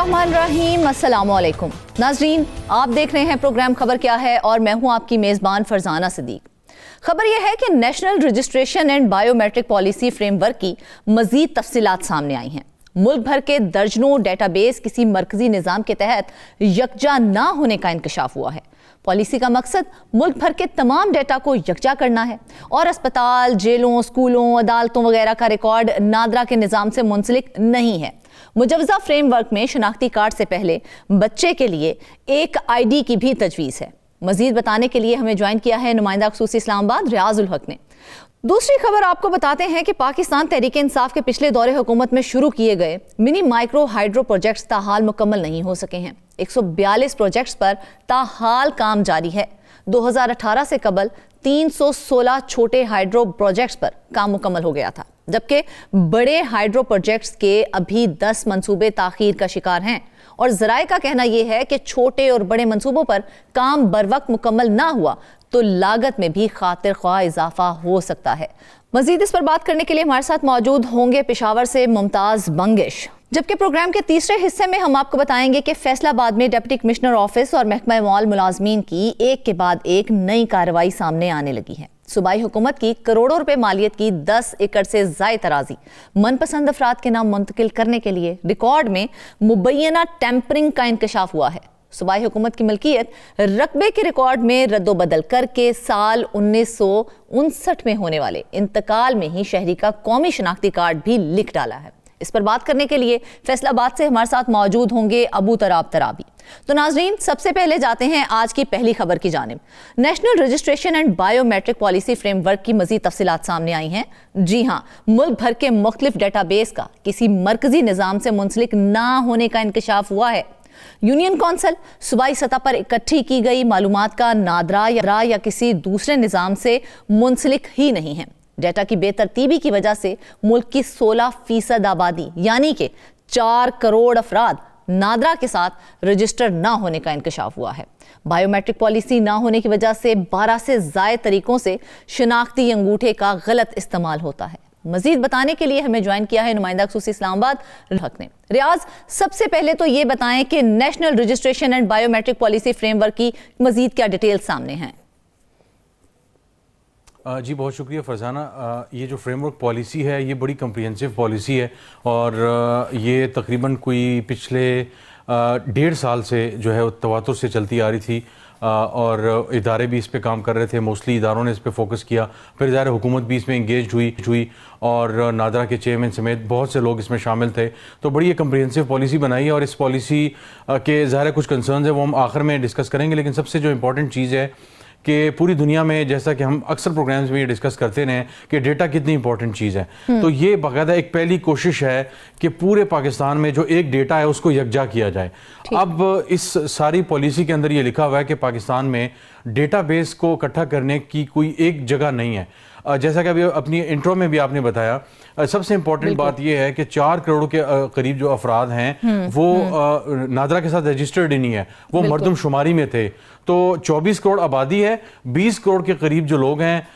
बिस्मिल्लाहिर्रहमानिर्रहीम, अस्सलाम वालेकुम नाज़रीन, आप देख रहे हैं प्रोग्राम खबर क्या है और मैं हूं आपकी मेज़बान फरजाना सिद्दीक। खबर यह है कि national registration and biometric policy framework की मज़ीद तफसीलात सामने आई हैं। मुल्क भर के दर्जनों डेटाबेस किसी मरकजी निज़ाम के तहत यकजा ना होने का इंकशाफ हुआ है। पॉलिसी का मकसद मुल्क भर के तमाम डेटा को यकजा करना है और अस्पताल, जेलों, स्कूलों, अदालतों वगैरह का रिकॉर्ड नादरा के निज़ाम से मुंसलिक नहीं है। मुजवजा फ्रेमवर्क में शनाख्ती कार्ड से पहले बच्चे के लिए एक ID की भी तजवीज़ है। मजीद बताने के लिए हमें ज्वाइन किया है नुमाइंदा खसूसी इस्लामाबाद रियाजुल हक ने। दूसरी खबर आपको बताते हैं कि पाकिस्तान तहरीक-ए-इंसाफ के पिछले दौरे हुकूमत में शुरू किए गए मिनी माइक्रो हाइड्रो प्रोजेक्ट्स ताहाल मुकम्मल नहीं हो सके हैं। 142 प्रोजेक्ट्स पर ताहाल काम जारी है। 2018 से कबल 316 छोटे हाइड्रो प्रोजेक्ट्स पर काम मुकम्मल हो गया था, जबकि बड़े हाइड्रो प्रोजेक्ट्स के अभी 10 मंसूबे ताखीर का शिकार हैं और ज़राए का कहना यह है कि छोटे और बड़े मंसूबों पर काम बरवक्त मुकम्मल ना हुआ तो लागत में भी खातिर ख्वाह इजाफा हो सकता है। मजीद इस पर बात करने के लिए हमारे साथ मौजूद होंगे पेशावर से मुमताज़ बंगिश। जबकि प्रोग्राम के तीसरे हिस्से में हम आपको बताएंगे कि फैसलाबाद में डिप्टी कमिश्नर ऑफिस और महकमा मॉल मुलाजमीन की एक के बाद एक नई कार्रवाई सामने आने लगी है। सूबाई हुकूमत की करोड़ों रुपए मालियत की 10 एकड़ से ज़ायद तराजी मनपसंद अफराद के नाम मुंतकिल करने के लिए रिकॉर्ड में मुबैना टेम्परिंग का इंकशाफ हुआ है। सूबाई हुकूमत की मलकियत रकबे के रिकॉर्ड में रद्दोबदल करके साल 1959 में होने वाले इंतकाल में ही शहरी का कौमी शनाख्ती कार्ड भी लिख डाला है। इस पर बात करने के लिए फैसलाबाद से हमारे साथ मौजूद होंगे अबू तराब तराबी। तो नाजरीन, सबसे पहले जाते हैं आज की पहली खबर की जानिब। National registration and biometric policy framework की मजीद तफसीलात सामने आई हैं। जी हाँ, मुल्क भर के मुख्तलिफ डेटाबेस का किसी मरकजी निज़ाम से मुंसलिक ना होने का इंकशाफ हुआ है। यूनियन कौंसिल सूबाई सतह पर इकट्ठी की गई मालूमात का नादरा या किसी दूसरे निज़ाम से मुंसलिक ही नहीं है। डेटा की बेतरतीबी की वजह से मुल्क की 16% आबादी यानी कि 4 करोड़ अफराद नादरा के साथ रजिस्टर ना होने का इंकशाफ हुआ है। बायोमेट्रिक पॉलिसी ना होने की वजह से 12 से ज़ायद तरीकों से शनाख्ती अंगूठे का गलत इस्तेमाल होता है। मजीद बताने के लिए हमें ज्वाइन किया है नुमाइंदा खसूसी इस्लामाबाद हक ने। रियाज, सबसे पहले तो ये बताएं कि national registration and biometric policy framework की मजीद क्या डिटेल्स सामने हैं। जी बहुत शुक्रिया फरजाना। ये जो फ्रेमवर्क पॉलिसी है ये बड़ी कम्प्रिहेंसिव पॉलिसी है और ये तकरीबन कोई पिछले 1.5 साल से जो है तवातुर से चलती आ रही थी और इदारे भी इस पे काम कर रहे थे। मोस्टली इदारों ने इस पे फोकस किया, फिर इदारे हुकूमत भी इसमें इंगेज हुई और नादरा के चेयरमैन समेत बहुत से लोग इसमें शामिल थे। तो बड़ी ये कम्प्रिहेंसिव पॉलिसी बनाई है और इस पॉलिसी के ज़ाहिर कुछ कंसर्न्स है वो हम आखिर में डिस्कस करेंगे। लेकिन सबसे जो इम्पोर्टेंट चीज़ है कि पूरी दुनिया में, जैसा कि हम अक्सर प्रोग्राम्स में ये डिस्कस करते रहे कि डेटा कितनी इंपॉर्टेंट चीज़ है, तो ये बाकायदा एक पहली कोशिश है कि पूरे पाकिस्तान में जो एक डेटा है उसको यकजा किया जाए। अब इस सारी पॉलिसी के अंदर ये लिखा हुआ है कि पाकिस्तान में डेटाबेस को इकट्ठा करने की कोई एक जगह नहीं है। जैसा कि अभी अपनी इंट्रो में भी आपने बताया, सबसे इंपॉर्टेंट बात यह है कि 4 करोड़ के करीब जो अफराद हैं वो नादरा के साथ रजिस्टर्ड ही नहीं है, वो मरदमशुमारी में थे। तो 24 करोड़ आबादी है, 20 करोड़ के करीब जो लोग हैं,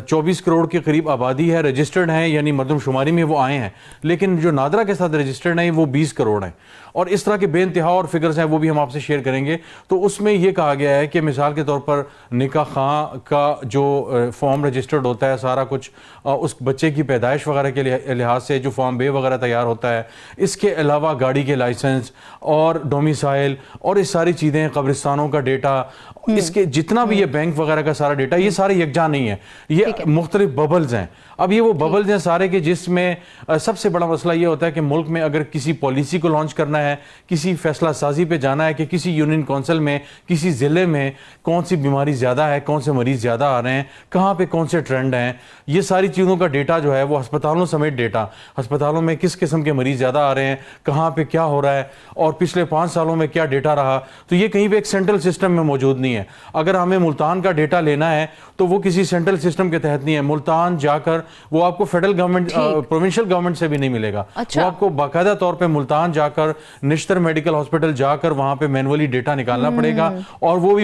24 करोड़ के करीब आबादी है, रजिस्टर्ड हैं यानी मरदमशुमारी में वो आए हैं, लेकिन जो नादरा के साथ रजिस्टर्ड हैं वो 20 करोड़ हैं। और इस तरह के बेइंतहा और फिगर्स हैं वो भी हम आपसे शेयर करेंगे। तो उसमें यह कहा गया है कि मिसाल के तौर पर निकाह खां का जो फॉर्म रजिस्टर्ड होता है, सारा कुछ उस बच्चे की पैदाइश वगैरह के लिहाज से जो फॉर्म बे वगैरह तैयार होता है, इसके अलावा गाड़ी के लाइसेंस और डोमिसाइल और इस सारी चीज़ें, कब्रिस्तानों का डेटा, इसके जितना भी ये बैंक वगैरह का सारा डेटा, ये सारे यकजा नहीं है, ये मुख्तलिफ बबल्स हैं। अब ये वो बबल्स हैं सारे के जिसमें सबसे बड़ा मसला ये होता है कि मुल्क में अगर किसी पॉलिसी को लॉन्च करना है, किसी फैसला साजी पे जाना है कि किसी यूनियन काउंसिल में, किसी ज़िले में कौन सी बीमारी ज़्यादा है, कौन से मरीज़ ज़्यादा आ रहे हैं, कहाँ पे कौन से ट्रेंड हैं, ये सारी चीज़ों का डेटा जो है वो अस्पतालों समेत डेटा, अस्पतालों में किस किस्म के मरीज़ ज़्यादा आ रहे हैं, कहाँ पे क्या हो रहा है और पिछले 5 सालों में क्या डेटा रहा, तो ये कहीं पर एक सेंट्रल सिस्टम में मौजूद नहीं है। है। अगर हमें मुल्तान का डेटा लेना है तो वो किसी सेंट्रल सिस्टम के तहत नहीं है, मुल्तान जाकर वो आपको फेडरल गवर्नमेंट प्रोविंशियल गवर्नमेंट से भी नहीं मिलेगा। अच्छा। वो आपको बाकायदा तौर पे मुल्तान जाकर निश्तर मेडिकल हॉस्पिटल जाकर वहां पे मैनुअली डेटा निकालना पड़ेगा, और वो भी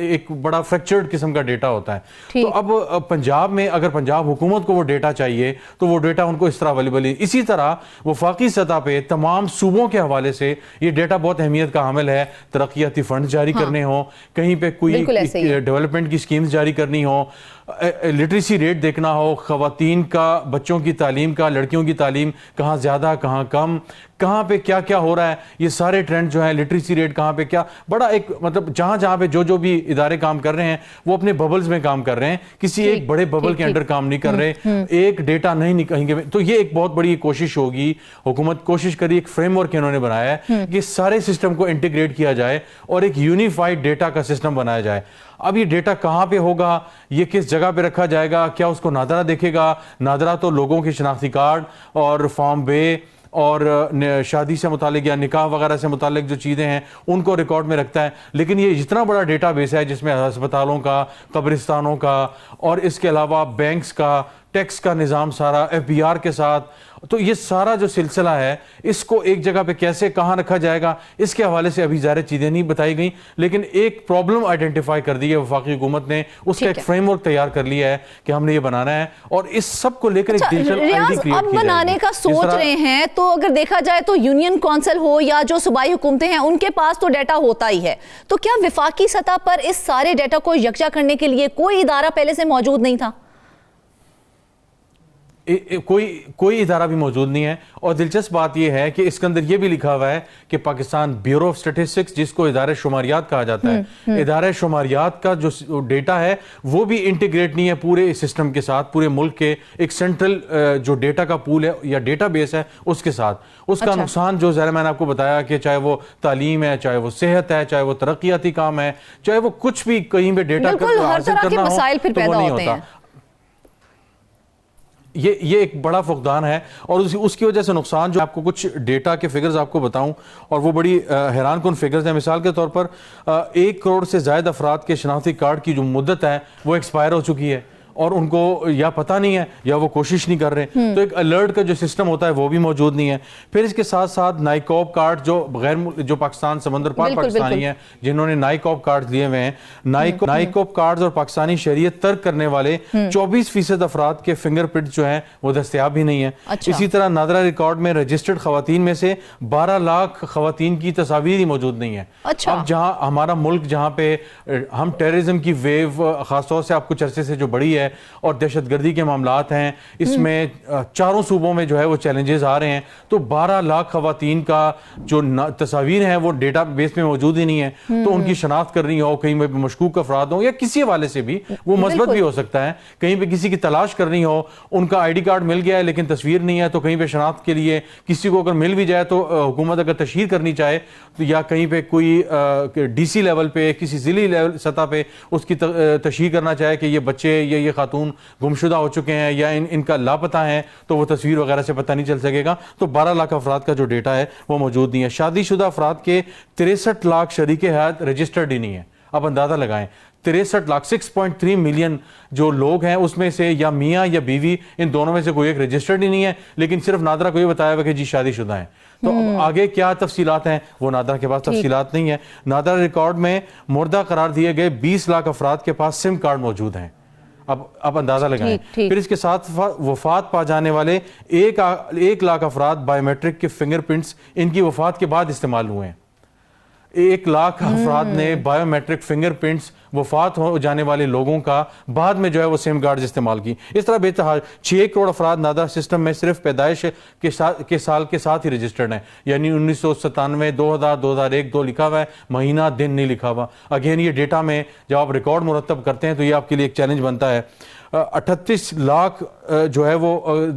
एक बड़ा फ्रैक्चर्ड किस्म का डेटा होता है। तो अब पंजाब में अगर पंजाब हुकूमत को वो डेटा चाहिए तो वो डेटा उनको इस तरह अवेलेबल है। इसी तरह वफाकी सतह पे तमाम सूबों के हवाले से ये डेटा बहुत अहमियत का हामिल है। तरक्याती फंड जारी करने हो, कहीं पे कोई डेवलपमेंट की स्कीम्स जारी करनी हो, लिटरेसी रेट देखना हो, खवातीन का, बच्चों की तालीम का, लड़कियों की तालीम कहाँ ज़्यादा कहाँ कम, कहाँ पे क्या क्या हो रहा है, ये सारे ट्रेंड जो है, लिटरेसी रेट कहाँ पे क्या, बड़ा एक मतलब जहाँ पे जो भी इदारे काम कर रहे हैं वो अपने बबल्स में काम कर रहे हैं, किसी एक बड़े बबल के अंडर काम नहीं कर रहे, एक डेटा नहीं निकलेंगे। तो ये एक बहुत बड़ी कोशिश होगी, हुकूमत कोशिश करी, एक फ्रेमवर्क इन्होंने बनाया है कि सारे सिस्टम को इंटीग्रेट किया जाए और एक यूनिफाइड डेटा का सिस्टम बनाया जाए। अब ये डेटा कहाँ पे होगा, ये किस जगह पे रखा जाएगा, क्या उसको नादरा देखेगा? नादरा तो लोगों की शनाख्ती कार्ड और फॉर्म बे और शादी से मुतालिक या निकाह वगैरह से मुतालिक जो चीज़ें हैं उनको रिकॉर्ड में रखता है। लेकिन ये जितना बड़ा डेटाबेस है जिसमें अस्पतालों का, कब्रिस्तानों का और इसके अलावा बैंक्स का, टैक्स का निज़ाम सारा FBR के साथ, तो ये सारा जो सिलसिला है इसको एक जगह पे कैसे कहाँ रखा जाएगा, इसके हवाले से अभी ज़्यादा चीज़ें नहीं बताई गई। लेकिन एक प्रॉब्लम आइडेंटिफाई कर दी है वफाकी हुकूमत ने, उसका एक फ्रेमवर्क तैयार कर लिया है कि हमने ये बनाना है और इस सब को लेकर एक डिजिटल आईडी क्रिएट अब बनाने का सोच रहे हैं। तो अगर देखा जाए तो यूनियन काउंसिल हो या जो सूबाई हुकूमतें हैं उनके पास तो डाटा होता ही है, तो क्या वफाकी सतह पर इस सारे डाटा को यकजा करने के लिए कोई इदारा पहले से मौजूद नहीं था? कोई इदारा भी मौजूद नहीं है। और दिलचस्प बात यह है कि इसके अंदर यह भी लिखा हुआ है कि पाकिस्तान ब्यूरो ऑफ स्टैटिस्टिक्स, जिसको इदारे शुमारियात कहा जाता है, इदारे शुमारियात का जो डेटा है वो भी इंटीग्रेट नहीं है पूरे सिस्टम के साथ, पूरे मुल्क के एक सेंट्रल जो डेटा का पूल है या डेटा बेस है उसके साथ। उसका नुकसान जो ज़रा मैंने आपको बताया कि चाहे वो तालीम है, चाहे वो सेहत है, चाहे वो तरक्याती काम है, चाहे वो कुछ भी कहीं पे डेटा हासिल करना हो तो वो नहीं होता। ये एक बड़ा फुकदान है और उसकी वजह से नुकसान जो आपको कुछ डेटा के फिगर्स आपको बताऊं, और वो बड़ी हैरान कुन फिगर्स हैं। मिसाल के तौर पर 1 करोड़ से ज़्यादा अफराद के शनाख्ती कार्ड की जो मुद्दत है वो एक्सपायर हो चुकी है और उनको या पता नहीं है या वो कोशिश नहीं कर रहे। तो एक अलर्ट का जो सिस्टम होता है वो भी मौजूद नहीं है। फिर इसके साथ साथ नाइकॉब कार्ड जो पाकिस्तान समंदर पार पाकिस्तानी हैं जिन्होंने नाइकॉब कार्ड लिए हुए हैं, नाइकॉब कार्ड और पाकिस्तानी शरीयत तर्क करने वाले 24% अफराद के फिंगरप्रिंट जो हैं वो दस्तयाब भी नहीं है। इसी तरह नादरा रिकॉर्ड में रजिस्टर्ड खवातीन में से 12 लाख खवातीन की तस्वीर ही मौजूद नहीं है। अब जहां हमारा मुल्क, जहां पे हम टेररिज्म की वेव खासतौर से आपको चर्चे से जो बड़ी है और दहशतगर्दी के मामलात हैं, इसमें चारों सूबों में जो है वो चैलेंजेस आ रहे हैं, तो 12 लाख खवातीन का जो तस्वीर है वो डेटा बेस में मौजूद ही नहीं है। तो उनकी शनाख्त करनी हो, कहीं पे मशकूक अफराद हो या किसी हवाले से भी, वो मस्बत भी हो सकता है, कहीं पे किसी की तलाश करनी हो, उनका ID कार्ड मिल गया है लेकिन तस्वीर नहीं है, तो कहीं पे शनाख्त के लिए किसी को अगर मिल भी जाए तो हुकूमत अगर तशहीर करनी चाहे तो या कहीं पे कोई DC लेवल पे, किसी जिली लेवल सतह पे उसकी तशहीर करना चाहे कि ये बच्चे ये खातून गुमशुदा हो चुके हैं या इनका लापता है, तो वो तस्वीर वगैरह से पता नहीं चल सकेगा। तो 12 लाख अफराद का जो डेटा है वो मौजूद नहीं है। शादीशुदा अफराद के 63 लाख शरीके हयात रजिस्टर्ड ही नहीं है। अब अंदाजा लगाएं, 63 लाख 6.3 मिलियन जो लोग हैं उसमें से या मियाँ या बीवी, इन दोनों में से कोई एक रजिस्टर्ड ही नहीं है, लेकिन सिर्फ नादरा को ये बताया हुआ कि जी शादीशुदा है। तो अब आगे क्या तफसीलात हैं वो नादरा के पास तफसीलात नहीं है। नादरा रिकॉर्ड में मुर्दा करार दिए गए 20 लाख अफराद के पास सिम कार्ड मौजूद हैं। अब अंदाजा लगाएं। फिर इसके साथ वफात पा जाने वाले 1 लाख अफराद बायोमेट्रिक के फिंगरप्रिंट्स इनकी वफात के बाद इस्तेमाल हुए हैं। 1 लाख अफराद ने बायोमेट्रिक फिंगरप्रिंट्स वफात हो जाने वाले लोगों का बाद में जो है वो सिम कार्ड इस्तेमाल की। इस तरह बेतहाल 6 करोड़ अफराद नादरा सिस्टम में सिर्फ पैदाइश के साल के साथ ही रजिस्टर्ड हैं, यानी 1997, 2000, 2001, 2 लिखा हुआ है, महीना दिन नहीं लिखा हुआ। अगेन ये डेटा में जब आप रिकॉर्ड मुरतब करते हैं तो ये आपके लिए एक चैलेंज बनता है। 38 लाख जो है वो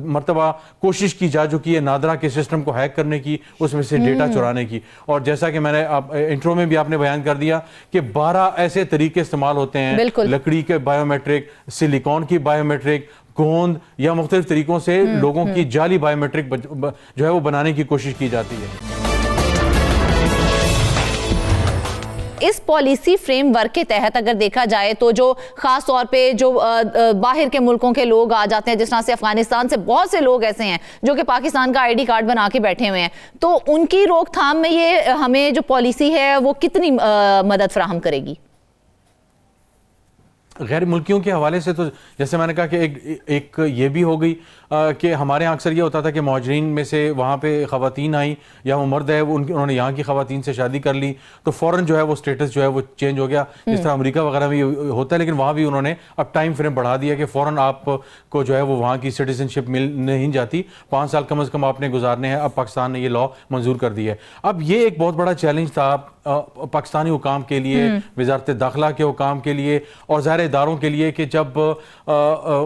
मरतबा कोशिश की जा चुकी है नादरा के सिस्टम को हैक करने की, उसमें से डेटा चुराने की। और जैसा कि मैंने इंट्रो में भी आपने बयान कर दिया कि 12 ऐसे तरीके इस्तेमाल होते हैं, लकड़ी के बायोमेट्रिक, सिलिकॉन की बायोमेट्रिक, गोंद या मुख्तलिफ तरीकों से लोगों की जाली बायोमेट्रिक जो है वो बनाने की कोशिश की जाती है। इस पॉलिसी फ्रेमवर्क के तहत अगर देखा जाए तो जो खास तौर पे जो बाहर के मुल्कों के लोग आ जाते हैं, जिस तरह से अफगानिस्तान से बहुत से लोग ऐसे हैं जो कि पाकिस्तान का आईडी कार्ड बना के बैठे हुए हैं, तो उनकी रोकथाम में ये हमें जो पॉलिसी है वो कितनी मदद फराहम करेगी? गैर मुल्कियों के हवाले से तो जैसे मैंने कहा कि एक ये भी हो गई कि हमारे यहाँ अक्सर ये होता था कि मुहाजिरीन में से वहाँ पे ख़वातीन आई या वो मर्द है वो उन्होंने यहाँ की ख़वातीन से शादी कर ली तो फ़ौरन जो है वो स्टेटस जो है वो चेंज हो गया, जिस तरह अमेरिका वगैरह में होता है। लेकिन वहाँ भी उन्होंने अब टाइम फ्रेम बढ़ा दिया कि फ़ौरन आपको जो है वो वहाँ की सिटीजनशिप मिल नहीं जाती, 5 साल कम अज़ कम आपने गुजारने हैं। अब पाकिस्तान ने ये लॉ मंजूर कर दिया है। अब ये एक बहुत बड़ा चैलेंज था पाकिस्तानी हुकाम के लिए, वजारत दाखिला के हुकाम के लिए और ज़ाहिर इदारों के लिए कि जब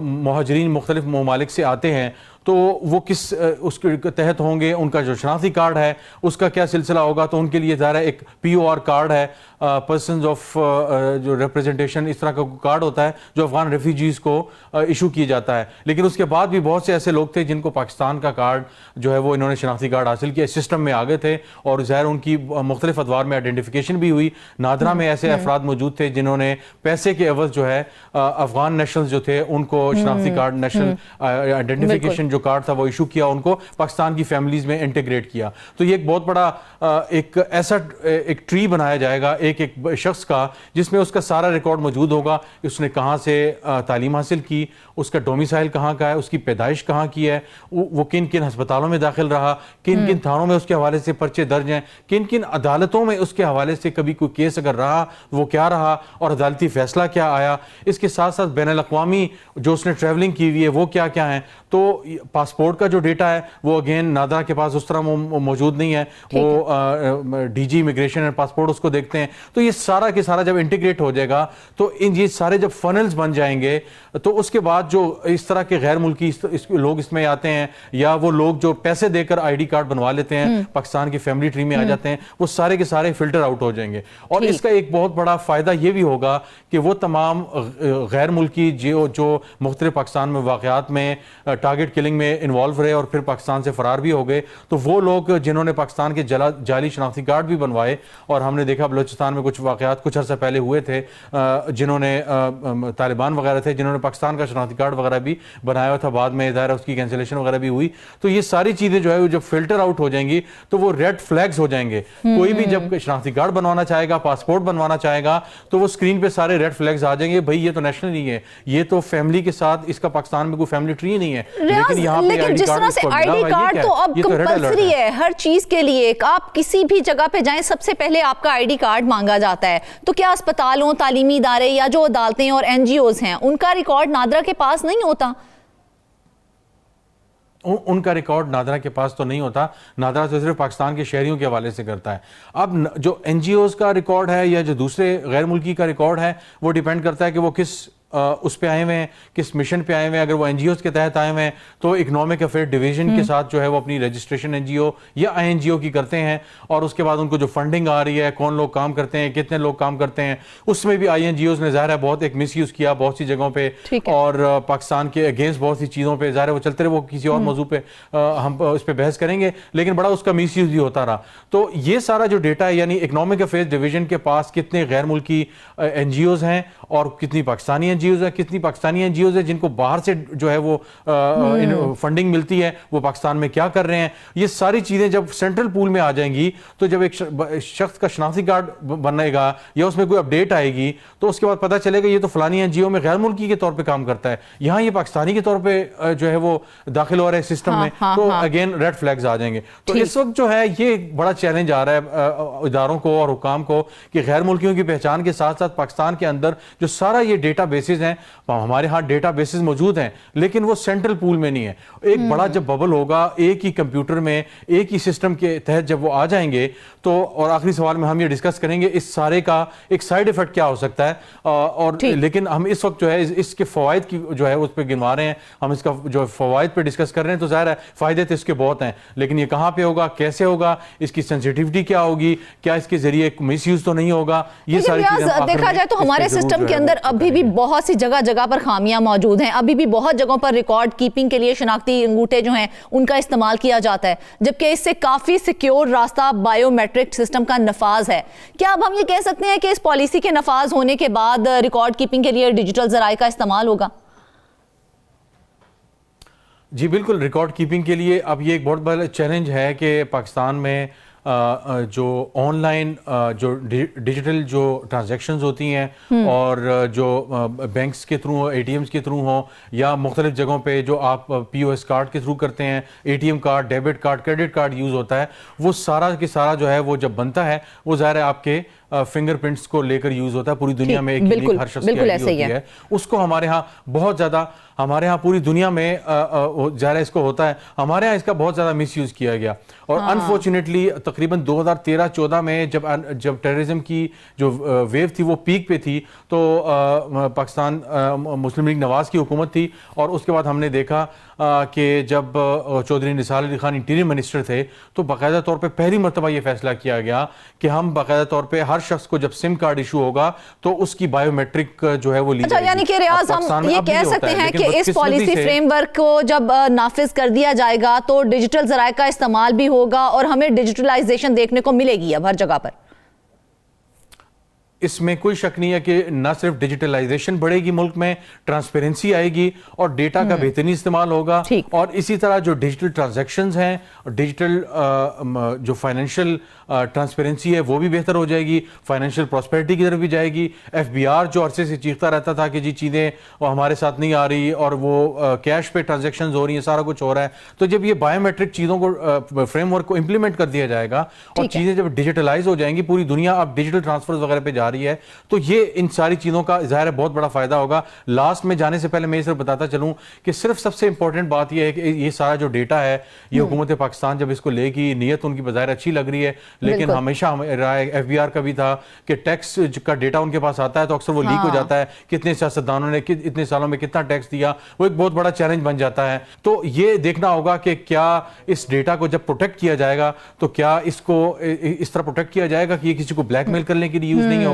मुहाजिरीन मुख्तलिफ ममालिक से आते हैं तो वो किस उसके तहत होंगे, उनका जो शनाख्ती कार्ड है उसका क्या सिलसिला होगा। तो उनके लिए ज़ाहिर एक POR कार्ड है, पर्सन्स ऑफ जो रिप्रेजेंटेशन, इस तरह का कार्ड होता है जो अफगान रेफ्यूजीज़ को इशू किया जाता है। लेकिन उसके बाद भी बहुत से ऐसे लोग थे जिनको पाकिस्तान का कार्ड जो है वो इन्होंने शनाख्ती कार्ड हासिल किया, सिस्टम में आ गए थे और ज़ाहिर उनकी मुख्तलिफ अदवार में आइडेंटिफिकेशन भी हुई। नादरा में ऐसे अफराद मौजूद थे जिन्होंने पैसे के एवज जो है अफगान नेशनल जो थे उनको शनाख्ती कार्ड, नेशनल आइडेंटिफिकेशन जो कार्ड था वो इशू किया, उनको पाकिस्तान की फैमिलीज में इंटीग्रेट किया। तो ये एक बहुत बड़ा एक ऐसा एक ट्री बनाया जाएगा एक शख्स का जिसमें उसका सारा रिकॉर्ड मौजूद होगा, उसने कहाँ से तालीम हासिल की, उसका डोमिसाइल कहाँ का है, उसकी पैदाइश कहाँ की है, वो किन किन अस्पतालों में दाखिल रहा, किन किन थानों में उसके हवाले से पर्चे दर्ज हैं, किन किन अदालतों में उसके हवाले से कभी कोई केस अगर रहा वो क्या रहा और अदालती फैसला क्या आया। इसके साथ साथ बैनुल अक़वामी जो उसने ट्रैवलिंग की हुई है वो क्या क्या है। तो पासपोर्ट का जो डेटा है वो अगेन नादरा के पास उस तरह मौजूद नहीं है, वो DG इमिग्रेशन एंड पासपोर्ट उसको देखते हैं। तो ये सारा के सारा जब इंटीग्रेट हो जाएगा तो ये सारे जब फनल्स बन जाएंगे तो उसके बाद जो इस तरह के गैर मुल्की लोग इसमें आते हैं या वो लोग जो पैसे देकर ID कार्ड बनवा लेते हैं पाकिस्तान की फैमिली ट्री में आ जाते हैं, वो सारे के सारे फिल्टर आउट हो जाएंगे। और इसका एक बहुत बड़ा फायदा ये भी होगा कि वो तमाम गैर मुल्की जो मुख्तलिफ पाकिस्तान में वाक़यात में टारगेट किलिंग में इन्वॉल्व रहे और फिर पाकिस्तान से फरार भी हो गए, तो वो लोग जिन्होंने पाकिस्तान के जाली शनाख्ती कार्ड भी बनवाए, और हमने देखा बलूचिस्तान में कुछ वाक़यात कुछ अर्सा पहले हुए थे जिन्होंने तालिबान वगैरह थे जिन्होंने पाकिस्तान का शनाख्ती कार्ड वगैरह भी बनाया हुआ था, बाद में इधर उसकी कैंसिलेशन वगैरह भी हुई। तो ये सारी चीज़ें जो है जब फिल्टर आउट हो जाएंगी तो वो रेड फ्लैग्स हो जाएंगे। कोई भी जब शनाख्ती कार्ड बनवाना चाहेगा, पासपोर्ट बनवाना चाहेगा, तो वो स्क्रीन पे सारे रेड फ्लैग्स आ जाएंगे, भाई ये तो नेशनल नहीं है, ये तो फैमिली के साथ, इसका पाकिस्तान में कोई फैमिली ट्री नहीं है। लेकिन जिस तरह से आईडी कार्ड तो अब कंपल्सरी है हर चीज के लिए, आप किसी भी जगह पे जाएं सबसे पहले आपका आईडी कार्ड मांगा जाता है। तो क्या अस्पतालों, तालीमी इदारे या जो अदालतें और NGOs हैं उनका रिकॉर्ड नादरा के पास नहीं होता? उनका रिकॉर्ड नादरा के पास तो नहीं होता, नादरा तो सिर्फ पाकिस्तान के शहरियों के हवाले से करता है। अब जो NGOs का रिकॉर्ड है या जो दूसरे गैर मुल्की का रिकॉर्ड है वो डिपेंड करता है कि वो किस उस पे आए हुए हैं, किस मिशन पे आए हुए हैं। अगर वो NGOs के तहत आए हुए हैं तो इकोनॉमिक अफेयर डिवीजन के साथ जो है वो अपनी रजिस्ट्रेशन NGO या INGO की करते हैं, और उसके बाद उनको जो फंडिंग आ रही है, कौन लोग काम करते हैं, कितने लोग काम करते हैं, उसमें भी INGOs ने ज़ाहिर है बहुत एक मिसयूज़ किया बहुत सी जगहों पे, और पाकिस्तान के अगेंस्ट बहुत सी चीज़ों पे ज़ाहिर है वो चलते रहे। वो किसी और मौजू पे हम इस पर बहस करेंगे, लेकिन बड़ा उसका मिसयूज़ भी होता रहा। तो ये सारा जो डेटा है यानी इकोनॉमिक अफेयर्स डिवीजन के पास कितने गैर मुल्की NGOs हैं और कितनी पाकिस्तानी NGOs है, कितनी पाकिस्तानी NGOs है जिनको बाहर से जो है वो फंडिंग मिलती है, वो पाकिस्तान में क्या कर रहे हैं, ये सारी चीजें जब सेंट्रल पूल में आ जाएंगी तो जब एक शख्स का शनाख्ती कार्ड बनेगा या उसमें कोई अपडेट आएगी तो उसके बाद पता चलेगा ये तो फलानी NGO में गैर मुल्की के तौर पे काम करता है, यहाँ ये पाकिस्तानी के तौर पे जो है वो दाखिल हो रहा है सिस्टम में। तो अगेन रेड फ्लैग्स आ जाएंगे। तो इस वक्त जो है ये एक बड़ा चैलेंज आ रहा है इदारों को और हुकाम को कि गैर मुल्कियों की पहचान के साथ साथ पाकिस्तान के अंदर जो सारा ये डेटा बेसिस हैं, हमारे यहाँ डेटा बेसिस मौजूद हैं लेकिन वो सेंट्रल पूल में नहीं है। एक बड़ा जब बबल होगा एक ही कंप्यूटर में एक ही सिस्टम के तहत जब वो आ जाएंगे तो, और आखिरी सवाल में हम ये डिस्कस करेंगे इस सारे का एक साइड इफेक्ट क्या हो सकता है, और लेकिन हम इस वक्त जो है इसके फवायद की जो है उस पर गिनवा रहे हैं, हम इसका जो फवायद पे डिस्कस कर रहे हैं। तो जाहिर है फायदे तो इसके बहुत हैं, लेकिन ये कहाँ पे होगा, कैसे होगा, इसकी सेंसिटिविटी क्या होगी, क्या इसके जरिए मिसयूज तो नहीं होगा, ये सारी चीजें देखा जाए तो हमारे सिस्टम के अंदर अभी भी बहुत बहुत सी जगह जगह पर खामियां मौजूद हैं। अभी भी बहुत जगहों पर रिकॉर्ड कीपिंग के लिए शनाख्ती अंगूठे जो हैं उनका इस्तेमाल किया जाता है, जबकि इससे काफ़ी सिक्योर रास्ता बायोमेट्रिक सिस्टम का नफाज है। क्या अब हम ये कह सकते हैं कि इस पॉलिसी के नफाज होने के बाद रिकॉर्ड कीपिंग के लिए डिजिटल जराए का इस्तेमाल होगा? जी बिल्कुल, रिकॉर्ड कीपिंग के लिए अब ये एक बहुत बड़ा चैलेंज है कि पाकिस्तान में जो ऑनलाइन जो डिजिटल जो ट्रांजैक्शंस होती हैं और जो बैंक्स के थ्रू हो, एटीएम्स के थ्रू हो, या मुख्तलिफ जगहों पे जो आप पीओएस कार्ड के थ्रू करते हैं, ATM card, debit card, credit card use होता है, वो सारा के सारा जो है वो जब बनता है वो ज़ाहिर है आपके फिंगरप्रिंट्स को लेकर यूज होता है। पूरी दुनिया में एक यूनिक हर शख्स की आईडी होती है। उसको हमारे यहाँ बहुत ज्यादा, हमारे यहाँ पूरी दुनिया में ज़ाहिर इसको होता है, हमारे यहाँ इसका बहुत ज्यादा मिसयूज किया गया। और अनफॉर्चुनेटली तकरीबन 2013-14 में जब टेररिज्म की जो वेव थी वो पीक पे थी, तो पाकिस्तान मुस्लिम लीग नवाज की हुकूमत थी, और उसके बाद हमने देखा कि जब चौधरी निसार अली खान इंटीरियर मिनिस्टर थे तो बाकायदा तौर पे पहली मरतबा ये फैसला किया गया कि हम बाकायदा तौर पे हर शख्स को जब सिम कार्ड इशू होगा तो उसकी बायोमेट्रिक जो है वो ली जाएगी। यानी कि रियाज हम ये कह सकते हैं कि इस पॉलिसी फ्रेमवर्क को जब नाफिज कर दिया जाएगा तो डिजिटल जराए का इस्तेमाल भी होगा और हमें डिजिटलाइजेशन देखने को मिलेगी अब हर जगह पर। इसमें कोई शक नहीं है कि न सिर्फ डिजिटलाइजेशन बढ़ेगी, मुल्क में ट्रांसपेरेंसी आएगी और डेटा का बेहतरीन इस्तेमाल होगा, और इसी तरह जो डिजिटल ट्रांजैक्शंस हैं और डिजिटल जो फाइनेंशियल ट्रांसपेरेंसी है वो भी बेहतर हो जाएगी, फाइनेंशियल प्रॉस्पेरिटी की तरफ भी जाएगी। एफबीआर जो अरसे से चीखता रहता था कि जी चीज़ें वो हमारे साथ नहीं आ रही और वो कैश पे ट्रांजैक्शंस हो रही हैं, सारा कुछ हो रहा है, तो जब ये बायोमेट्रिक चीज़ों को फ्रेमवर्क को इंप्लीमेंट कर दिया जाएगा और चीज़ें जब डिजिटलाइज हो जाएंगी, पूरी दुनिया अब डिजिटल ट्रांसफर वगैरह पे जा रही है, तो ये इन सारी चीजों का ज़ाहिर है बहुत बड़ा फायदा होगा। लास्ट में जाने से पहले मैं सिर्फ बताता चलूं कि सिर्फ सबसे इंपॉर्टेंट बात यह है कि ये सारा जो डेटा है ये हुकूमत पाकिस्तान जब इसको लेगी, नीयत उनकी बज़ाहिर अच्छी लग रही है, लेकिन हमेशा राय एफबीआर का भी था कि टैक्स का डेटा उनके पास आता है तो अक्सर वो लीक हो जाता है, कितने सियासतदानों ने इतने सालों में कितना टैक्स दिया, वो एक बहुत बड़ा चैलेंज बन जाता है। तो ये देखना होगा कि क्या इस डेटा को जब प्रोटेक्ट किया जाएगा तो क्या इसको इस तरह प्रोटेक्ट किया जाएगा कि ये किसी को ब्लैकमेल करने के लिए यूज नहीं होगा,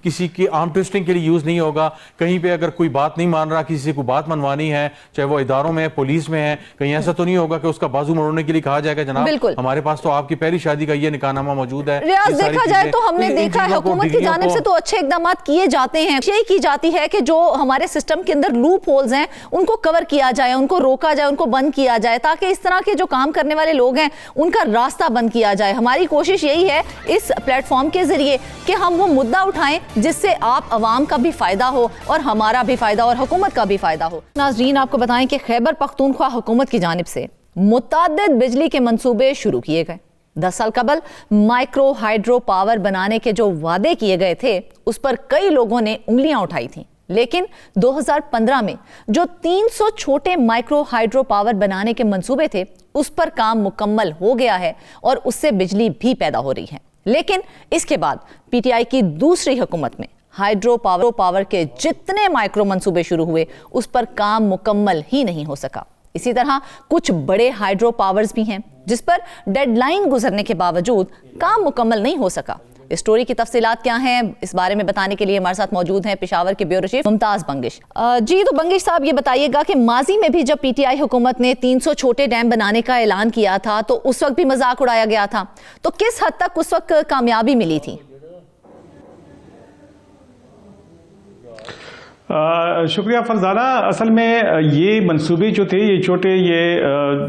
किसी की आर्म ट्विस्टिंग के लिए यूज नहीं होगा, कहीं पे अगर कोई बात नहीं मान रहा, किसी को बात मनवानी है, चाहे वो इदारों में है, पुलिस में है, कहीं ऐसा तो नहीं होगा कि उसका बाजू मोड़ने के लिए कहा जाएगा जनाब हमारे पास तो आपकी पहली शादी का ये निकाहनामा मौजूद है। रियाज देखा जाए तो हमने देखा है हुकूमत की जानिब से तो अच्छे इकदाम किए जाते हैं, यही की जाती है कि जो हमारे सिस्टम के अंदर लूप होल्स हैं उनको कवर किया जाए, उनको रोका जाए, उनको बंद किया जाए, ताकि इस तरह के जो काम करने वाले लोग हैं उनका रास्ता बंद किया जाए। हमारी कोशिश यही है इस प्लेटफॉर्म के जरिए कि हम वो मुद्दा उठाएं जिससे आप अवाम का भी फायदा हो और हमारा भी फायदा और हुकूमत का भी फायदा हो। नाज़रीन, आपको बताएं कि खैबर पख्तूनख्वा हुकूमत की जानिब से मुतअद्दिद बिजली के मंसूबे शुरू किए गए। 10 साल कबल माइक्रो हाइड्रो पावर बनाने के जो वादे किए गए थे उस पर कई लोगों ने उंगलियां उठाई थी, लेकिन 2015 में जो 300 छोटे माइक्रो हाइड्रो पावर बनाने के मंसूबे थे उस पर काम मुकम्मल हो गया है और उससे बिजली भी पैदा हो रही है। लेकिन इसके बाद पीटीआई की दूसरी हुकूमत में हाइड्रो पावर के जितने माइक्रो मंसूबे शुरू हुए उस पर काम मुकम्मल ही नहीं हो सका। इसी तरह कुछ बड़े हाइड्रो पावर्स भी हैं जिस पर डेडलाइन गुजरने के बावजूद काम मुकम्मल नहीं हो सका। स्टोरी की तफसीलात क्या हैं, इस बारे में बताने के लिए हमारे साथ मौजूद हैं पेशावर के ब्यूरो चीफ मुमताज बंगिश। जी तो बंगिश साहब, ये बताइएगा कि माजी में भी जब पीटीआई हुकूमत ने 300 छोटे डैम बनाने का ऐलान किया था तो उस वक्त भी मजाक उड़ाया गया था, तो किस हद तक उस वक्त कामयाबी मिली थी? शुक्रिया फरजाना। असल में ये मंसूबे जो थे, ये छोटे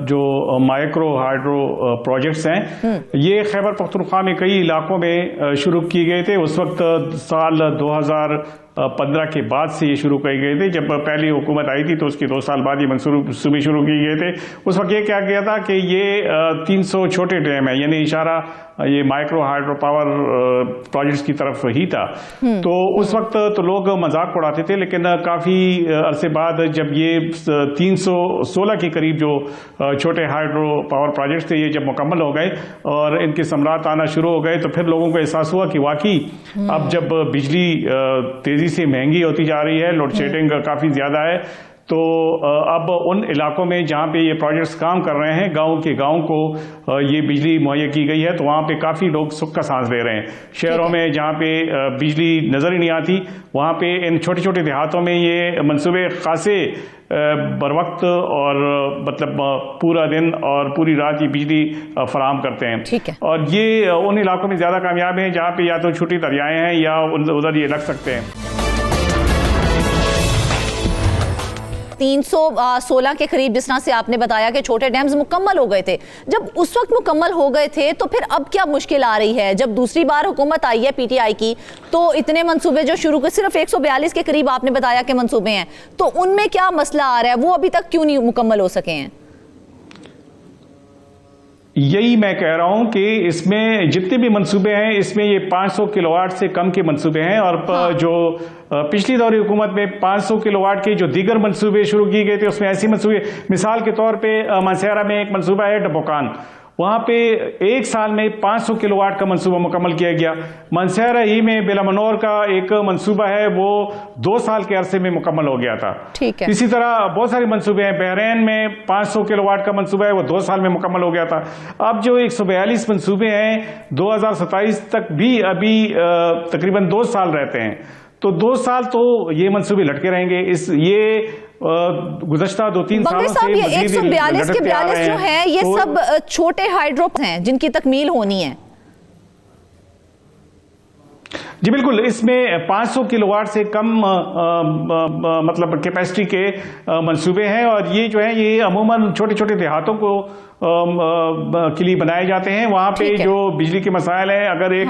जो माइक्रो हाइड्रो प्रोजेक्ट्स हैं, ये खैबर पख्तूनख्वा में कई इलाकों में शुरू किए गए थे। उस वक्त साल 2015 के बाद से ये शुरू किए गए थे। जब पहली हुकूमत आई थी तो उसके 2 साल बाद ये मंसूबे शुरू किए गए थे। उस वक्त ये क्या किया था कि ये 300 छोटे डैम है, यानी इशारा ये माइक्रो हाइड्रो पावर प्रोजेक्ट्स की तरफ ही था। तो उस वक्त तो लोग मजाक उड़ाते थे, लेकिन काफ़ी अरसे बाद जब ये 316 के करीब जो छोटे हाइड्रो पावर प्रोजेक्ट्स थे ये जब मुकम्मल हो गए और इनके समरात आना शुरू हो गए, तो फिर लोगों को एहसास हुआ कि वाकई अब जब बिजली तेजी से महंगी होती जा रही है, लोड शेडिंग काफ़ी ज़्यादा है, तो अब उन इलाकों में जहाँ पे ये प्रोजेक्ट्स काम कर रहे हैं, गांव के गांव को ये बिजली मुहैया की गई है, तो वहाँ पे काफ़ी लोग सुख का सांस ले रहे हैं। शहरों में जहाँ पे बिजली नज़र ही नहीं आती, वहाँ पे इन छोटे छोटे देहातों में ये मंसूबे खासे बर वक्त और मतलब पूरा दिन और पूरी रात ये बिजली फराहम करते हैं। ठीक है। और ये उन इलाकों में ज़्यादा कामयाब हैं जहाँ पे या तो छोटी दरियाएँ हैं या उधर ये लग सकते हैं। 316 के करीब जिस तरह से आपने बताया कि छोटे डैम्स मुकम्मल हो गए थे, जब उस वक्त मुकम्मल हो गए थे तो फिर अब क्या मुश्किल आ रही है? जब दूसरी बार हुकूमत आई है पीटीआई की, तो इतने मंसूबे जो शुरू के सिर्फ 142 के करीब आपने बताया कि मंसूबे हैं, तो उनमें क्या मसला आ रहा है? वो अभी तक क्यों नहीं मुकम्मल हो सके हैं? यही मैं कह रहा हूं कि इसमें जितने भी मंसूबे हैं, इसमें ये 500 किलोवाट से कम के मंसूबे हैं। और जो पिछली दौर हुकूमत में 500 किलोवाट के जो दीगर मंसूबे शुरू किए गए थे, उसमें ऐसी मंसूबे, मिसाल के तौर पे मानसेरा में एक मंसूबा है डबोकान, वहां पे एक साल में 500 किलोवाट का मंसूबा मुकम्मल किया गया। मानसेरा ही में बेलामनोर का एक मंसूबा है, वो 2 साल के अरसे में मुकम्मल हो गया था। ठीक है। इसी तरह बहुत सारे मंसूबे हैं। बहरैन में 500 किलोवाट का मंसूबा है, वो 2 साल में मुकम्मल हो गया था। अब जो 142 मंसूबे हैं 2027 तक भी अभी तकरीबन 2 साल रहते हैं, तो 2 साल तो ये मंसूबे लटके रहेंगे। गुज़श्ता 2-3 सालों से ये 142 के 42 जो है ये तो सब छोटे हाइड्रो हैं जिनकी तकमील होनी है। जी बिल्कुल, इसमें 500 किलोवाट से कम मतलब कैपेसिटी के मंसूबे हैं, और ये जो है ये अमूमन छोटे छोटे देहातों को के लिए बनाए जाते हैं। वहाँ पे जो बिजली के मसाइल हैं, अगर एक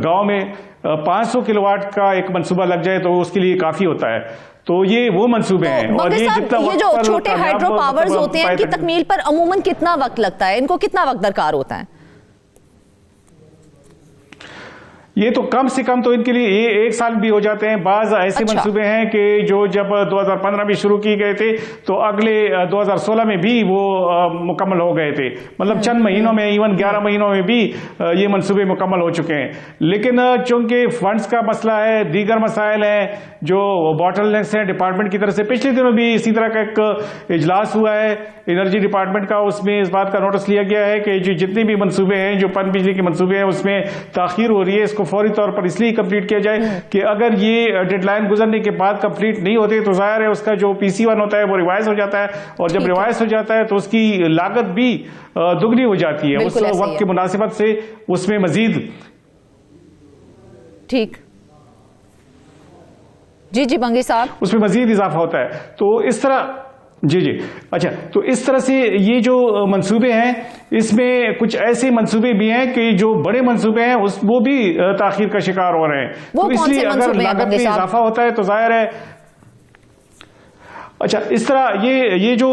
गांव में 500 किलोवाट का एक मंसूबा लग जाए तो उसके लिए काफ़ी होता है। तो ये वो मंसूबे हैं। और ये जो छोटे हाइड्रो पावर्स होते हैं, इनकी तकमील पर अमूमन कितना वक्त लगता है? इनको कितना वक्त दरकार होता है? ये तो कम से कम तो इनके लिए ये 1 साल भी हो जाते हैं। बाज ऐसे मंसूबे हैं कि जो जब 2015 में शुरू किए गए थे तो अगले 2016 में भी वो मुकम्मल हो गए थे। मतलब चंद महीनों में, इवन 11 महीनों में भी ये मंसूबे मुकम्मल हो चुके हैं। लेकिन चूंकि फंड्स का मसला है, दीगर मसाइल हैं, जो बॉटलनेक्स हैं डिपार्टमेंट की तरफ से, पिछले दिनों भी इसी तरह का एक इजलास हुआ है एनर्जी डिपार्टमेंट का। उसमें इस बात का नोटिस लिया गया है कि जो जितने भी मंसूबे हैं, जो पन बिजली के मंसूबे हैं, उसमें ताखीर हो रही है। इसको फौरी तौर पर इसलिए कंप्लीट किया जाए कि अगर ये डेडलाइन गुजरने के बाद कंप्लीट नहीं होते तो जाहिर है उसका जो PC1 होता है वो रिवाइज हो जाता है, और जब रिवाइज हो जाता है तो उसकी लागत भी दुगनी हो जाती है उस वक्त की मुनासिबत से। उसमें मजीद ठीक जी बंगी साहब, उसमें मजीद इजाफा होता है। तो इस तरह जी अच्छा, तो इस तरह से ये जो मंसूबे हैं, इसमें कुछ ऐसे मंसूबे भी हैं कि जो बड़े मंसूबे हैं वो भी ताखीर का शिकार हो रहे हैं। तो इसलिए अगर लागत में इजाफा होता है तो जाहिर है। अच्छा, इस तरह ये जो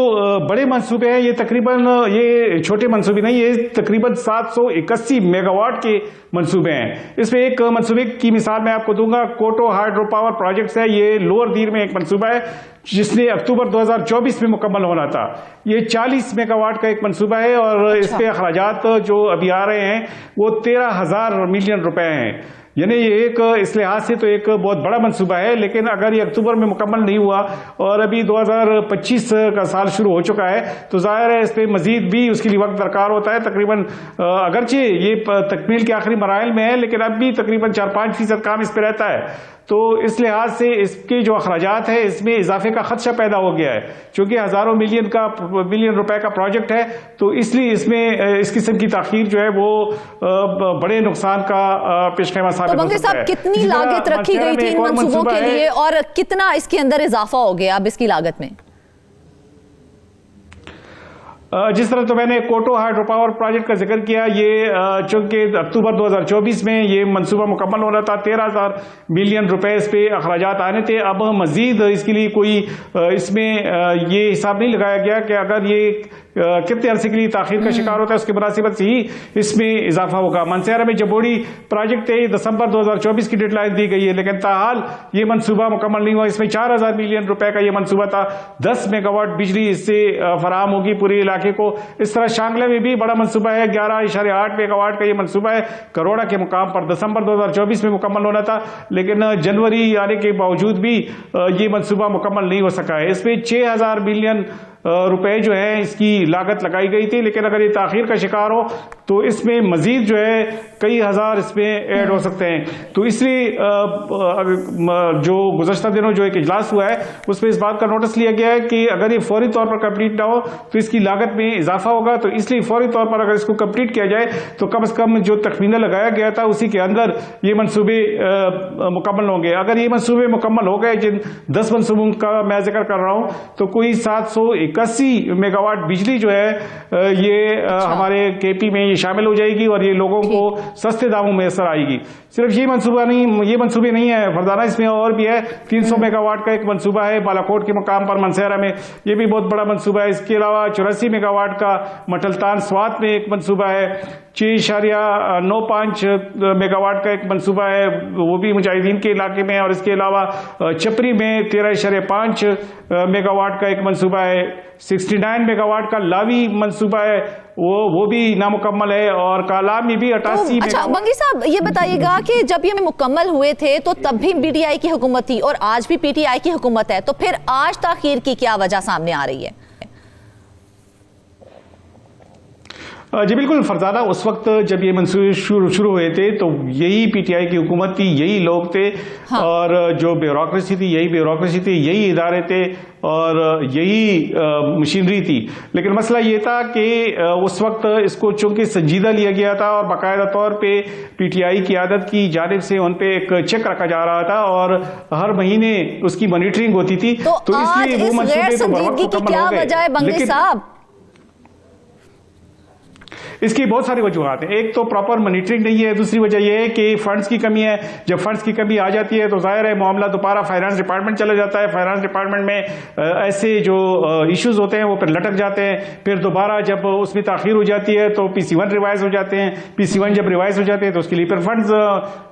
बड़े मंसूबे हैं, ये तकरीबन, ये छोटे मंसूबे नहीं, ये तकरीबन 781 मेगावाट के मंसूबे हैं। इसमें एक मंसूबे की मिसाल मैं आपको दूंगा, कोटो हाइड्रो पावर प्रोजेक्ट्स है। ये लोअर दीर में एक मंसूबा है जिसने अक्टूबर 2024 में मुकम्मल होना था। ये 40 मेगावाट का एक मंसूबा है, और इस पे अखराजात जो अभी आ रहे हैं वो 13,000 मिलियन रुपए हैं। यानी ये एक इस लिहाज से तो एक बहुत बड़ा मंसूबा है। लेकिन अगर ये अक्टूबर में मुकम्मल नहीं हुआ और अभी 2025 का साल शुरू हो चुका है, तो जाहिर है इस पर मजीद भी उसके लिए वक्त दरकार होता है। तकरीबन अगरचे ये तकमील के आखिरी मराइल में है, लेकिन अब भी तकरीबन 4-5% काम इस पर रहता है। तो इस लिहाज से इसके जो अखराजात है, इसमें इजाफे का खदशा पैदा हो गया है। चूंकि हजारों मिलियन रुपए का प्रोजेक्ट है, तो इसलिए इसमें इस किस्म की ताखीर जो है वो बड़े नुकसान का पेशखेमा साबित हो सकता है। कितनी लागत रखी गई थी इन मंसूबों के लिए, और कितना इसके अंदर इजाफा हो गया अब इसकी लागत में? जिस तरह तो मैंने कोटो हाइड्रो पावर प्रोजेक्ट का जिक्र किया, ये चूंकि अक्टूबर 2024 में ये मंसूबा मुकम्मल होना था, 13,000 मिलियन रुपए इस पे अखराजात आने थे। अब मजीद इसके लिए कोई इसमें ये हिसाब नहीं लगाया गया कि अगर ये कितने अरसे के लिए ताखीर का शिकार होता है, उसकी मुनासिबत से ही इसमें इजाफा होगा। मानसेरा में जबोड़ी प्रोजेक्ट है, दिसंबर 2024 की डेडलाइन दी गई है, लेकिन ताहाल ये मंसूबा मुकम्मल नहीं हुआ। इसमें 4,000 मिलियन रुपए का ये मंसूबा था। 10 मेगावाट बिजली इससे फराहम होगी पूरे इलाके इलाके को। इस तरह शांगला में भी बड़ा मनसूबा है, 11.8 मेगावाट का ये मनसूबा है, करोड़ा के मुकाम पर दिसंबर 2024 में मुकम्मल होना था, लेकिन जनवरी आने के बावजूद भी ये मनसूबा मुकम्मल नहीं हो सका है। इसमें 6,000 बिलियन रुपए जो है इसकी लागत लगाई गई थी, लेकिन अगर ये ताखीर का शिकार हो तो इसमें मजीद जो है कई हजार इसमें ऐड हो सकते हैं। तो इसलिए जो गुज़श्ता दिनों जो एक इजलास हुआ है उसमें इस बात का नोटिस लिया गया है कि अगर ये फौरी तौर पर कंप्लीट ना हो तो इसकी लागत में इजाफा होगा। तो इसलिए फौरी तौर पर अगर इसको कंप्लीट किया जाए तो कम से कम जो तखमीना लगाया गया था उसी के अंदर ये मनसूबे मुकम्मल होंगे। अगर ये मनसूबे मुकम्मल हो गए, जिन 10 मनसूबों का मैं जिक्र कर रहा हूं, तो कोई 781 मेगावाट बिजली जो है ये हमारे केपी में ये शामिल हो जाएगी और ये लोगों को सस्ते दामों में असर आएगी। सिर्फ ये मनसूबे नहीं है फरजाना, इसमें और भी है। 300 मेगावाट का एक मनसूबा है बालाकोट के मुकाम पर मनसेरा में, ये भी बहुत बड़ा मनसूबा है। इसके अलावा 84 मेगावाट का मटलतान स्वात में एक मनसूबा है। 6.95 मेगावाट का एक मनसूबा है, वो भी मुजाहिदीन के इलाके में। और इसके अलावा चपरी में 13.5 मेगावाट का एक मनसूबा है। 69 मेगावाट का लावी मनसूबा है, वो भी नामुकम्मल है। और कालाम में भी 88 अच्छा बंगी साहब ये बताइएगा कि जब ये मुकम्मल हुए थे तो तब भी पीटीआई की हुकूमत थी और आज भी पीटीआई की हुकूमत है, तो फिर आज ताखीर की क्या वजह सामने आ रही है? जी बिल्कुल फरजाना, उस वक्त जब ये मंसूबे शुरू हुए थे तो यही पीटीआई की हुकूमत थी, यही लोग थे। हाँ। और जो ब्यूरोक्रेसी थी यही इदारे थे और यही मशीनरी थी। लेकिन मसला ये था कि उस वक्त इसको चूंकि संजीदा लिया गया था और बाकायदा तौर पे पीटीआई की आदत की जानिब से उन पे एक चेक रखा जा रहा था और हर महीने उसकी मॉनिटरिंग होती थी। तो इसलिए वो मंसूबे तो बहुत मुकम्मल हो गए। क्या वजह है बंगी साहब? इसकी बहुत सारी वजूहत हैं। एक तो प्रॉपर मॉनिटरिंग नहीं है, दूसरी वजह यह है कि फंड्स की कमी है। जब फंड्स की कमी आ जाती है तो जाहिर है मामला दोबारा फाइनेंस डिपार्टमेंट चला जाता है। फाइनेंस डिपार्टमेंट में ऐसे जो इश्यूज होते हैं वो फिर लटक जाते हैं। फिर दोबारा जब उसमें ताखीर हो जाती है तो PC1 रिवाइज हो जाते हैं। PC1 जब रिवाइज हो जाते हैं तो उसके लिए फिर फंड्स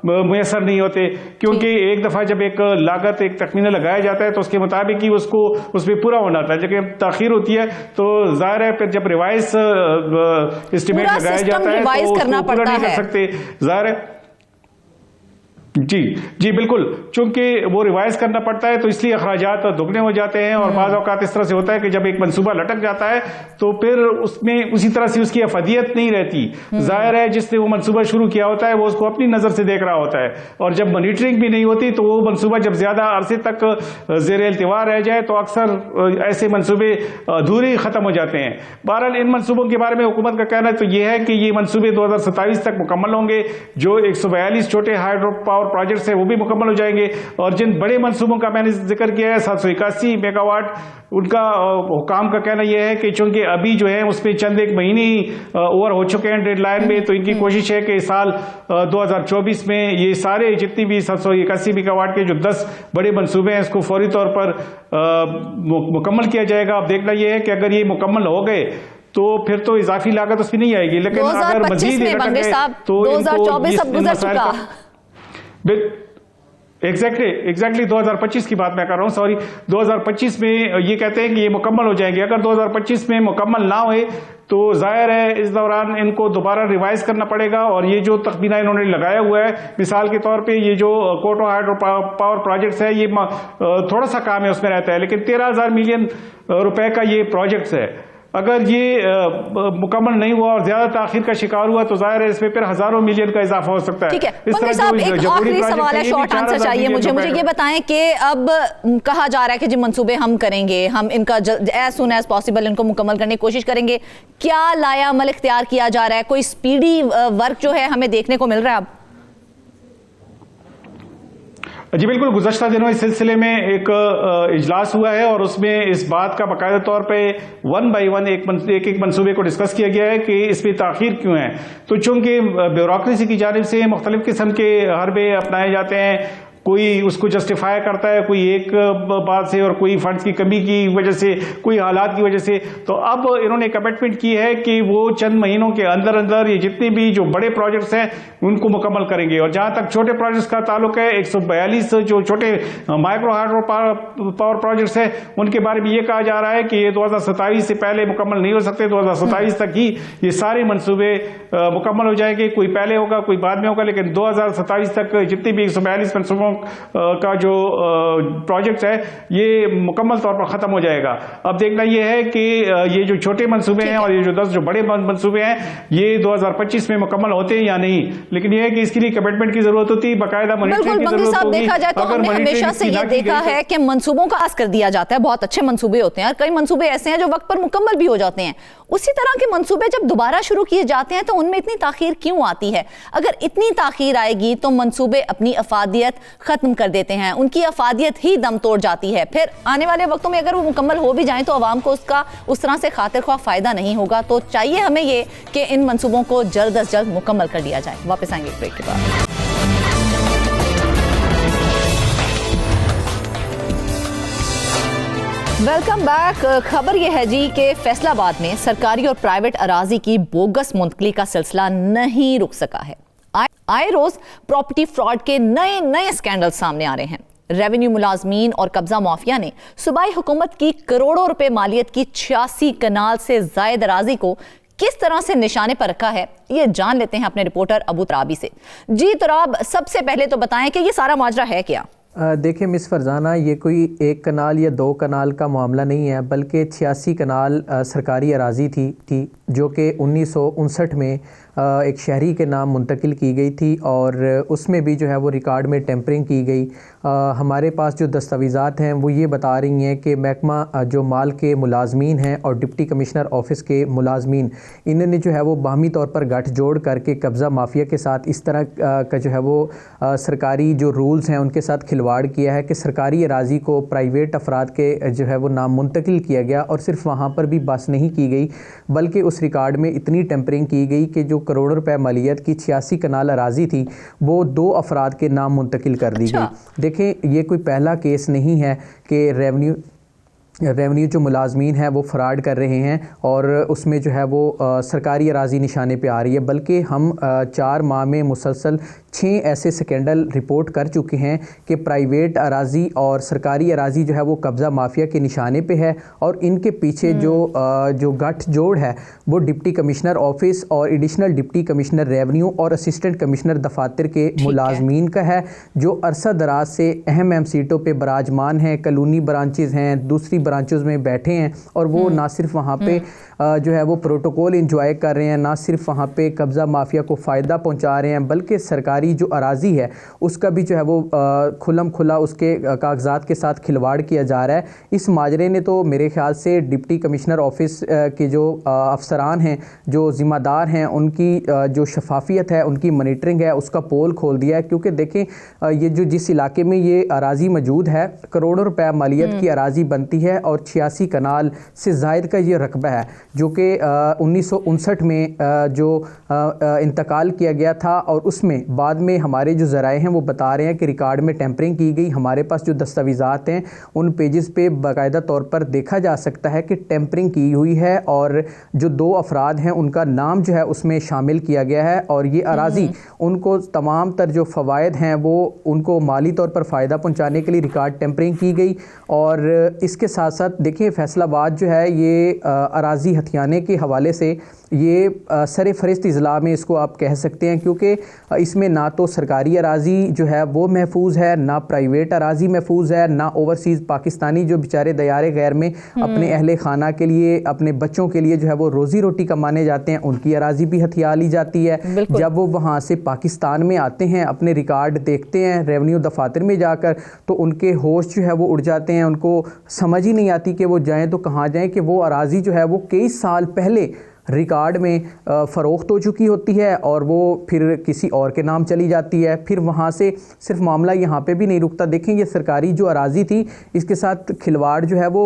मुयसर नहीं होते, क्योंकि एक दफा जब एक लागत एक तखमीना लगाया जाता है तो उसके मुताबिक ही उसको उसमें पूरा होना था। जब ताखीर होती है तो जाहिर है फिर जब रिवाइज लगाया जाता है तो उसको पूरा नहीं कर सकते, जाहिर है। जी बिल्कुल, चूंकि वो रिवाइज करना पड़ता है तो इसलिए अखराजात दुगने हो जाते हैं। और बाज़ औक़ात इस तरह से होता है कि जब एक मंसूबा लटक जाता है तो फिर उसमें उसी तरह से उसकी अफदियत नहीं रहती। जाहिर है जिसने वो मंसूबा शुरू किया होता है वो उसको अपनी नज़र से देख रहा होता है, और जब मॉनिटरिंग भी नहीं होती तो वो मंसूबा जब ज्यादा अरसे तक ज़ेर इल्तिवा रह जाए तो अक्सर ऐसे मंसूबे अधूरे ख़त्म हो जाते हैं। बहरहाल इन मंसूबों के बारे में हुकूमत का कहना तो ये है कि ये मंसूबे 2027 तक मुकम्मल होंगे। जो 142 छोटे हाइड्रो पावर प्रोजेक्ट्स है वो भी मुकम्मल हो जाएंगे। और जिन बड़े मंसूबों का मैंने जिक्र किया है 781 मेगावाट, उनका हुकाम का कहना यह है कि चूंकि अभी जो है उसमें चंद एक महीने ही ओवर हो चुके हैं डेडलाइन में, तो इनकी कोशिश है कि साल 2024 में ये सारे जितनी भी 781 मेगावाट के जो 10 बड़े मंसूबे हैं इसको फौरी तौर पर मुकम्मल किया जाएगा। अब देखना यह है कि अगर ये मुकम्मल हो गए तो फिर तो इजाफी लागत उसमें नहीं आएगी, लेकिन अगर मजीद तो 2024 अब गुजर चुका। एग्जैक्टली 2025 की बात मैं कर रहा हूं, सॉरी 2025 में ये कहते हैं कि ये मुकम्मल हो जाएंगे। अगर 2025 में मुकम्मल ना हुए तो जाहिर है इस दौरान इनको दोबारा रिवाइज करना पड़ेगा। और ये जो तखमीना इन्होंने लगाया हुआ है, मिसाल के तौर पे ये जो कोटो हाइड्रो पावर प्रोजेक्ट्स है ये थोड़ा सा काम है उसमें रहता है, लेकिन 13,000 मिलियन रुपए का ये प्रोजेक्ट्स है। अगर ये मुकम्मल नहीं हुआ और ज्यादा ताखीर का शिकार हुआ तो जाहिर है इसमें फिर हजारों मिलियन का इजाफा हो सकता है। ठीक है बंगी साहब, एक आखिरी सवाल है, शॉर्ट आंसर चाहिए मुझे ये बताएं कि अब कहा जा रहा है कि जो मंसूबे हम करेंगे, हम इनका एज सुन एज पॉसिबल इनको मुकम्मल करने की कोशिश करेंगे। क्या लाया अमल इख्तियार किया जा रहा है? कोई स्पीडी वर्क जो है हमें देखने को मिल रहा है अब? जी बिल्कुल, गुज़श्ता दिनों इस सिलसिले में एक इजलास हुआ है और उसमें इस बात का बाकायदा तौर पे 1 बाई 1 एक मंसूबे को डिस्कस किया गया है कि इसमें ताखीर क्यों है। तो चूंकि ब्यूरोक्रेसी की जानिब से मुख्तलिफ किस्म के हरबे अपनाए जाते हैं, कोई उसको जस्टिफाई करता है कोई एक बात से और कोई फंड्स की कमी की वजह से, कोई हालात की वजह से। तो अब इन्होंने कमिटमेंट की है कि वो चंद महीनों के अंदर अंदर ये जितने भी जो बड़े प्रोजेक्ट्स हैं उनको मुकम्मल करेंगे। और जहां तक छोटे प्रोजेक्ट्स का ताल्लुक है, 142 जो छोटे माइक्रो हाइड्रो पावर प्रोजेक्ट्स हैं उनके बारे में ये कहा जा रहा है कि ये 2027 से पहले मुकम्मल नहीं हो सकते, 2027 तक ही ये सारे मंसूबे मुकम्मल हो जाएंगे। कोई पहले होगा कोई बाद में होगा, लेकिन 2027 तक जितनी भी 142 मंसूबों का जो प्रोजेक्ट है ये मुकम्मल तौर पर खत्म हो जाएगा। अब देखना ये है कि ये जो छोटे मंसूबे हैं और ये जो 10 जो बड़े मंसूबे हैं ये 2025 में मुकम्मल होते हैं या नहीं, लेकिन ये है कि इसके लिए कमिटमेंट की जरूरत होती है, बाकायदा मॉनिटरिंग की जरूरत होगी। देखा जाए तो हमने हमेशा से ये देखा है कि मंसूबों का आस कर दिया जाता है, बहुत अच्छे मंसूबे होते हैं और कई मंसूबे ऐसे हैं जो वक्त पर मुकम्मल भी हो जाते हैं। उसी तरह के मंसूबे जब दोबारा शुरू किए जाते हैं तो उनमें इतनी ताखीर क्यों आती है? अगर इतनी ताखीर आएगी तो मंसूबे अपनी अफादियत खत्म कर देते हैं, उनकी अफादियत ही दम तोड़ जाती है। फिर आने वाले वक्तों में अगर वो मुकम्मल हो भी जाएं तो आवाम को उसका उस तरह से खातिर ख्वाह फायदा नहीं होगा। तो चाहिए हमें ये कि इन मंसूबों को जल्द अज जल्द मुकम्मल कर लिया जाए। वापस आएंगे ब्रेक के बाद। Welcome back. खबर यह है जी कि फैसलाबाद में सरकारी और प्राइवेट अराजी की बोगस मुंतकली का सिलसिला नहीं रुक सका है। आए रोज प्रॉपर्टी फ्रॉड के नए नए स्कैंडल सामने आ रहे हैं। रेवेन्यू मुलाजमीन और कब्जा माफिया ने सूबाई हुकूमत की करोड़ों रुपए मालियत की 86 कनाल से जायद अराजी को किस तरह से निशाने पर रखा है, ये जान लेते हैं अपने रिपोर्टर अबू तराबी से। जी तुराब, सबसे पहले तो बताएं कि ये सारा माजरा है क्या? देखिए मिस फरजाना, ये कोई एक कनाल या 2 कनाल का मामला नहीं है, बल्कि 86 कनाल सरकारी अराजी थी जो कि 1959 में एक शहरी के नाम मुंतकिल की गई थी और उसमें भी जो है वो रिकॉर्ड में टेम्परिंग की गई। हमारे पास जो दस्तावेज़ात हैं वो ये बता रही हैं कि महकमा जो माल के मुलाजमीन हैं और डिप्टी कमिश्नर ऑफिस के मुलाजमीन, इन्होंने जो है वो बाहमी तौर पर गठजोड़ करके कब्ज़ा माफिया के साथ इस तरह का जो है वो सरकारी जो रूल्स हैं उनके साथ खिलवाड़ किया है कि सरकारी अराजी को प्राइवेट अफराद के जो है वो नाम मुंतकिल किया गया। और सिर्फ वहाँ पर भी बस नहीं की गई, बल्कि उस रिकॉर्ड में इतनी टेम्परिंग की गई कि जो करोड़ों रुपए मालियत की 86 कनाल अराजी थी वो 2 अफराद के नाम मुंतकिल कर दी गई। देखें, ये कोई पहला केस नहीं है कि रेवेन्यू जो मुलाजमीन हैं वो फ्रॉड कर रहे हैं और उसमें जो है वो सरकारी अराजी निशाने पे आ रही है, बल्कि हम 4 माह में मुसलसल 6 ऐसे स्कैंडल रिपोर्ट कर चुके हैं कि प्राइवेट अराजी और सरकारी अराजी जो है वो कब्ज़ा माफिया के निशाने पे है। और इनके पीछे जो गठजोड़ है वो डिप्टी कमिश्नर ऑफिस और एडिशनल डिप्टी कमिश्नर रेवेन्यू और असिस्टेंट कमिश्नर दफातर के मुलाजमीन का है, जो अरसा दराज से अहम सीटों पर बराजमान हैं, कॉलोनी ब्रांचेज़ हैं, दूसरी ब्रांचेस में बैठे हैं और वो ना सिर्फ वहाँ पे जो है वो प्रोटोकॉल इंजॉय कर रहे हैं, ना सिर्फ वहाँ पे कब्ज़ा माफिया को फ़ायदा पहुँचा रहे हैं, बल्कि सरकारी जो अराजी है उसका भी जो है वो खुलम खुला उसके कागजात के साथ खिलवाड़ किया जा रहा है। इस माजरे ने तो मेरे ख्याल से डिप्टी कमिश्नर ऑफिस के जो अफसरान हैं, जो ज़िम्मेदार हैं, उनकी जो शफाफियत है, उनकी मॉनिटरिंग है, उसका पोल खोल दिया है। क्योंकि देखें, ये जो जिस इलाके में ये अराजी मौजूद है, करोड़ों रुपए मालियत की अराजी बनती है और 86 कनाल से ज़ायद का ये रकबा है जो कि 1959 में जो इंतकाल किया गया था। और उसमें बाद में हमारे जो ज़राए हैं वो बता रहे हैं कि रिकॉर्ड में टेम्परिंग की गई। हमारे पास जो दस्तावेज़ात हैं उन पेजेस पे बाकायदा तौर पर देखा जा सकता है कि टेम्परिंग की हुई है और जो 2 अफराद हैं उनका नाम जो है उसमें शामिल किया गया है। और ये अराजी उनको तमाम तर जो फ़वायद हैं वो उनको माली तौर पर फ़ायदा पहुँचाने के लिए रिकॉर्ड टेम्परिंग की गई। और इसके साथ साथ देखिए, फैसलाबाद जो है ये अराजी हथियाने के हवाले से ये सर फहरिस्त इज़ला में इसको आप कह सकते हैं, क्योंकि इसमें ना तो सरकारी अराजी जो है वो महफूज है, ना प्राइवेट अराजी महफूज है, ना ओवरसीज़ पाकिस्तानी जो बेचारे दयारे गैर में अपने अहले खाना के लिए, अपने बच्चों के लिए जो है वो रोज़ी रोटी कमाने जाते हैं, उनकी अराजी भी हथिया ली जाती है। जब वो वहाँ से पाकिस्तान में आते हैं, अपने रिकॉर्ड देखते हैं रेवेन्यू दफातर में जाकर, तो उनके होश जो है वो उड़ जाते हैं। उनको समझ ही नहीं आती कि वो जाएँ तो कहाँ जाएँ, कि वो अराजी जो है वो कई साल पहले रिकॉर्ड में फ़रोख्त हो चुकी होती है और वो फिर किसी और के नाम चली जाती है। फिर वहाँ से सिर्फ मामला यहाँ पे भी नहीं रुकता। देखें, ये सरकारी जो अराजी थी इसके साथ खिलवाड़ जो है वो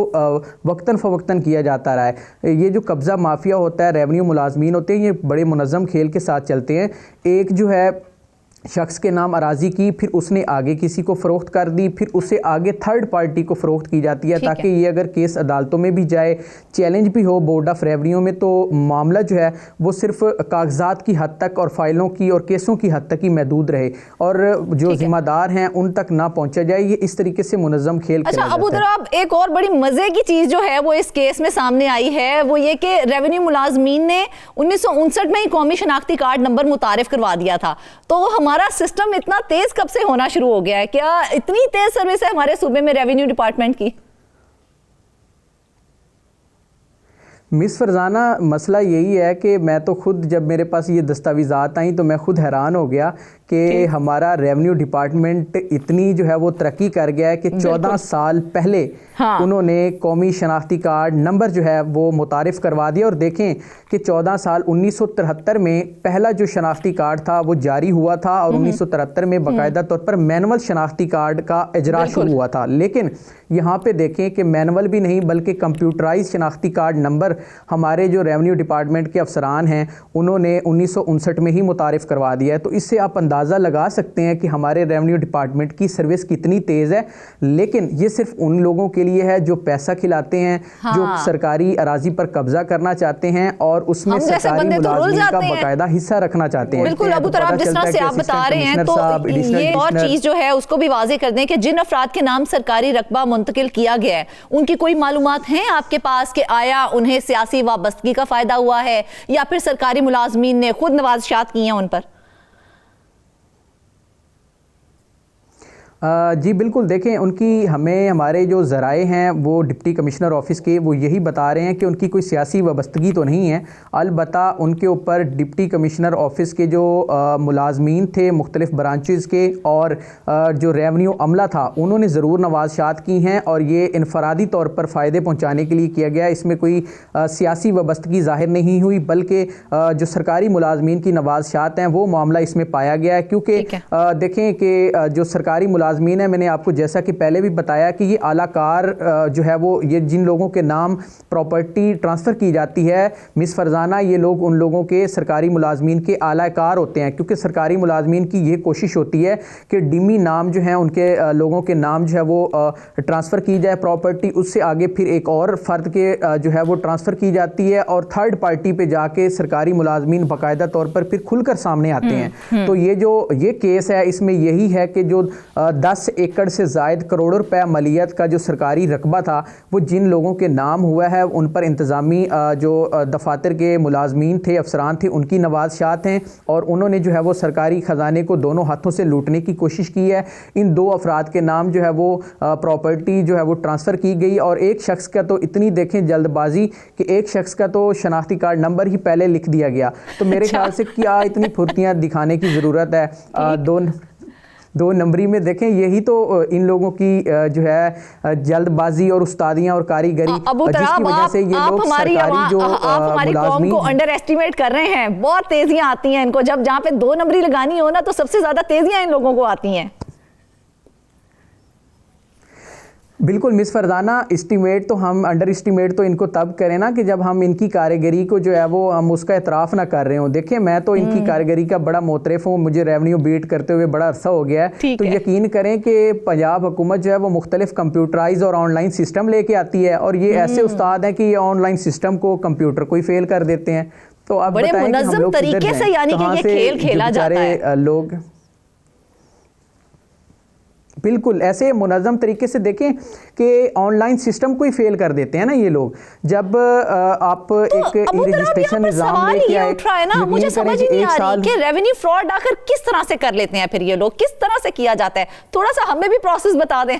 वक्तन फ़वक्तन किया जाता रहा है। ये जो कब्ज़ा माफिया होता है, रेवेन्यू मुलाजमीन होते हैं, ये बड़े मुनज़्ज़म खेल के साथ चलते हैं। एक जो है शख्स के नाम अराजी की, फिर उसने आगे किसी को फ़रोख्त कर दी, फिर उसे आगे थर्ड पार्टी को फ़रोख्त की जाती है, ताकि ये अगर केस अदालतों में भी जाए, चैलेंज भी हो बोर्ड ऑफ रेवेन्यू में, तो मामला जो है वो सिर्फ कागजात की हद तक और फाइलों की और केसों की हद तक ही महदूद रहे और जो जिम्मेदार हैं उन तक ना पहुंचा जाए। ये इस तरीके से मुनज़्ज़म खेल अच्छा अबू तराब, एक और बड़ी मजे की चीज जो है वो इस केस में सामने आई है, वो ये कि रेवेन्यू मुलाजमीन ने 1959 में ही कौमी शनाख्ती कार्ड नंबर मुतारिफ करवा दिया था। तो हमारा सिस्टम इतना तेज कब से होना शुरू हो गया है? क्या इतनी तेज सर्विस है हमारे सूबे में रेवेन्यू डिपार्टमेंट की? मिस फरजाना, मसला यही है कि मैं तो खुद जब मेरे पास ये दस्तावेज़ात आई तो मैं खुद हैरान हो गया कि हमारा रेवेन्यू डिपार्टमेंट इतनी जो है वो तरक्की कर गया है कि 14 साल पहले उन्होंने कौमी शनाख्ती कार्ड नंबर जो है वो मुतारिफ करवा दिया। और देखें कि 14 साल 1973 में पहला जो शनाख्ती कार्ड था वो जारी हुआ था और 1973 में बाकायदा तौर पर मैनुअल शनाख्ती कार्ड का इजरा शुरू हुआ था। लेकिन यहाँ पे देखें कि मैनुअल भी नहीं बल्कि कंप्यूटराइज शनाख्ती कार्ड नंबर हमारे जो रेवेन्यू डिपार्टमेंट के अफसरान हैं उन्होंने 1959 में ही मुतारिफ करवा दिया है। तो इससे आप अंदाज़ा लगा सकते हैं कि हमारे रेवेन्यू डिपार्टमेंट की सर्विस कितनी तेज़ है। लेकिन ये सिर्फ उन लोगों के लिए है जो पैसा खिलाते हैं, जो सरकारी अराजी पर कब्जा करना चाहते हैं और उसमें सरकारी मुलाजिमीन का बाकायदा हिस्सा रखना चाहते हैं। बिल्कुल अबू तराब, जिस तरह से आप बता रहे हैं तो ये और चीज़ जो है उसको भी वाज़ेह कर दें कि जिन अफराद के नाम सरकारी रकबा मुंतकिल किया गया है उनकी कोई मालूमात हैं आपके पास कि आया उन्हें सियासी वाबस्तगी का फ़ायदा हुआ है या फिर सरकारी मुलाजमीन ने खुद नवाज़शात की हैं उन पर? जी बिल्कुल, देखें उनकी हमें हमारे जो ज़राए हैं वो डिप्टी कमिश्नर ऑफिस के वो यही बता रहे हैं कि उनकी कोई सियासी वाबस्तगी तो नहीं है। अलबत्ता उनके ऊपर डिप्टी कमिश्नर ऑफिस के जो मुलाजमीन थे मुख्तलिफ ब्रांचेज़ के और जो रेवेन्यू अमला था उन्होंने ज़रूर नवाज़शात की हैं और ये इनफरादी तौर पर फ़ायदे पहुँचाने के लिए किया गया। इसमें कोई सियासी वाबस्तगी ज़ाहिर नहीं हुई बल्कि जो सरकारी मुलाजमीन की नवाज़शात हैं वो मामला इसमें पाया गया है। क्योंकि देखें कि जो सरकारी मुलाजमीन है, मैंने आपको जैसा कि पहले भी बताया कि ये आलाकार जो है वो ये जिन लोगों के नाम प्रॉपर्टी ट्रांसफ़र की जाती है मिस फरजाना, ये लोग उन लोगों के सरकारी मुलाजमीन के आलाकार होते हैं। क्योंकि सरकारी मुलाजमीन की ये कोशिश होती है कि डिमी नाम जो है उनके लोगों के नाम जो है वो ट्रांसफ़र की जाए प्रॉपर्टी, उससे आगे फिर एक और फ़र्द के जो है वो ट्रांसफ़र की जाती है और थर्ड पार्टी पे जाके सरकारी मुलाजमीन बाकायदा तौर पर फिर खुलकर सामने आते हैं। तो ये केस है, इसमें यही है कि जो 10 एकड़ से ज़ायद करोड़ों रुपए मलियत का जो सरकारी रकबा था वो जिन लोगों के नाम हुआ है उन पर इंतज़ामी जो दफातर के मुलाजमीन थे, अफसरान थे, उनकी नवाज़शात हैं और उन्होंने जो है वो सरकारी ख़जाने को दोनों हाथों से लूटने की कोशिश की है। इन 2 अफराद के नाम जो है वो प्रॉपर्टी जो है वो ट्रांसफ़र की गई और एक शख्स का तो इतनी देखें जल्दबाजी कि एक शख्स का तो शनाख्ती कार्ड नंबर ही पहले लिख दिया गया। तो मेरे ख्याल से क्या इतनी फुर्तियाँ दिखाने की ज़रूरत है? दो नंबरी में देखें, यही तो इन लोगों की जो है जल्दबाजी और उस्तादियां और कारीगरी जिसकी वजह से ये लोग सरकारी जो हमारी कौम को अंडर एस्टिमेट कर रहे हैं। बहुत तेजियां आती हैं इनको, जब जहाँ पे 2 नंबरी लगानी हो ना तो सबसे ज्यादा तेजियां इन लोगों को आती हैं। बिल्कुल मिस फरजाना, इस्टीमेट तो हम अंडर इस्टीमेट तो इनको तब करें ना कि जब हम इनकी कारीगरी को जो है वो हम उसका एतराफ़ ना कर रहे हों। देखिए मैं तो इनकी कारीगरी का बड़ा मोतरफ़ हूँ, मुझे रेवेन्यू बीट करते हुए बड़ा अरसा हो गया है। तो यकीन करें कि पंजाब हुकूमत जो है वो मुख्तलिफ कंप्यूटराइज और ऑनलाइन सिस्टम लेके आती है और ये ऐसे उस्ताद हैं कि ये ऑनलाइन सिस्टम को कंप्यूटर को ही फेल कर देते हैं। तो आप बड़े मुनज़्ज़म तरीके से यानी कि ये खेल खेला जाता है। लोग बिल्कुल ऐसे मुनज़्ज़म तरीके से देखें कि ऑनलाइन सिस्टम को ही फेल कर देते हैं ना ये लोग। जब आप एक ई-रजिस्ट्रेशन निज़ाम लेके आए ना, मुझे समझ ही नहीं आ रही कि रेवेन्यू फ्रॉड आखिर किस तरह से कर लेते हैं, फिर ये लोग किस तरह से किया जाता है? थोड़ा सा हमें भी प्रोसेस बता दें।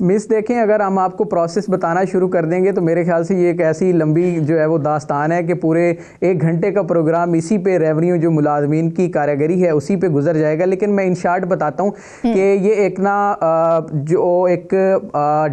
मिस देखें, अगर हम आपको प्रोसेस बताना शुरू कर देंगे तो मेरे ख्याल से ये एक ऐसी लंबी जो है वो दास्तान है कि पूरे 1 घंटे का प्रोग्राम इसी पे रेवेन्यू जो मुलाजमीन की कारीगरी है उसी पे गुजर जाएगा। लेकिन मैं इन शार्ट बताता हूँ कि ये एक ना जो एक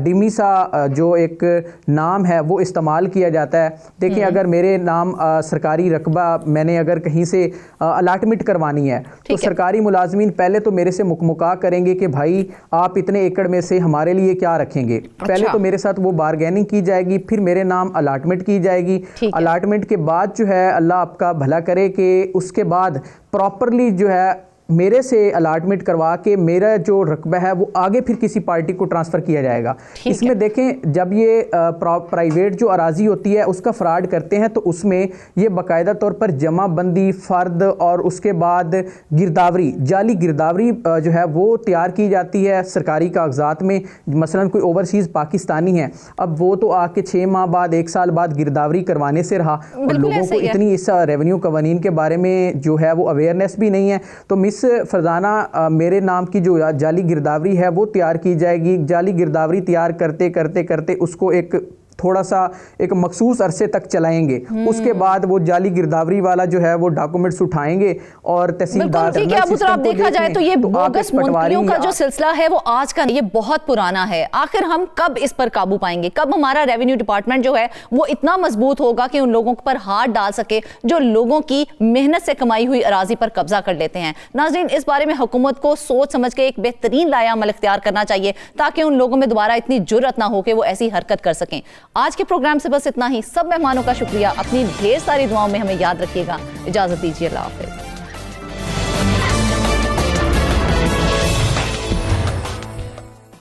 डिमी सा जो एक नाम है वो इस्तेमाल किया जाता है। देखिए अगर मेरे नाम सरकारी रकबा मैंने अगर कहीं से अलाटमेंट करवानी है तो सरकारी मुलाजमीन पहले तो मेरे से मुकमुका करेंगे कि भाई आप इतने एकड़ में से हमारे लिए लिए क्या रखेंगे। पहले तो मेरे साथ वो बारगेनिंग की जाएगी, फिर मेरे नाम अलाटमेंट की जाएगी। अलाटमेंट के बाद जो है अल्लाह आपका भला करे कि उसके बाद प्रॉपरली जो है मेरे से अलाटमेंट करवा के मेरा जो रकबा है वो आगे फिर किसी पार्टी को ट्रांसफ़र किया जाएगा। इसमें देखें, जब ये प्राइवेट जो अराजी होती है उसका फ्रॉड करते हैं तो उसमें ये बाकायदा तौर पर जमाबंदी, फ़र्द और उसके बाद गिरदावरी, जाली गिरदावरी जो है वो तैयार की जाती है सरकारी कागजात में। मसलन कोई ओवरसीज़ पाकिस्तानी है, अब वो तो आके 6 माह बाद 1 साल बाद गिरदावरी करवाने से रहा और लोगों को इतनी इस रेवेन्यू कवानीन के बारे में जो है वो अवेयरनेस भी नहीं है। तो मिस फरजाना मेरे नाम की जो जाली गिरदावरी है वो तैयार की जाएगी। जाली गिरदावरी तैयार करते करते करते उसको एक थोड़ा सा एक मखसूस अरसे तक चलाएंगे। उसके बाद वो जाली गिरदावरी वाला जो है वो डॉक्यूमेंट्स उठाएंगे और तहसीलदार आप देखा जाए तो ये बोगस मुंतकियों का जो सिलसिला है वो आज का ये बहुत पुराना है। आखिर हम कब इस पर काबू पाएंगे? कब हमारा रेवेन्यू डिपार्टमेंट जो है वो इतना मजबूत होगा कि उन लोगों पर हाथ डाल सके जो लोगों की मेहनत से कमाई हुई अराजी पर कब्जा कर लेते हैं? नाज़रीन, इस बारे में हुकूमत को सोच समझ के एक बेहतरीन लायामल इख्तियार करना चाहिए ताकि उन लोगों में दोबारा इतनी जुर्रत ना हो कि वो ऐसी हरकत कर सकें। आज के प्रोग्राम से बस इतना ही। सब मेहमानों का शुक्रिया। अपनी ढेर सारी दुआओं में हमें याद रखिएगा। इजाजत दीजिए। अल्लाह हाफ़िज़।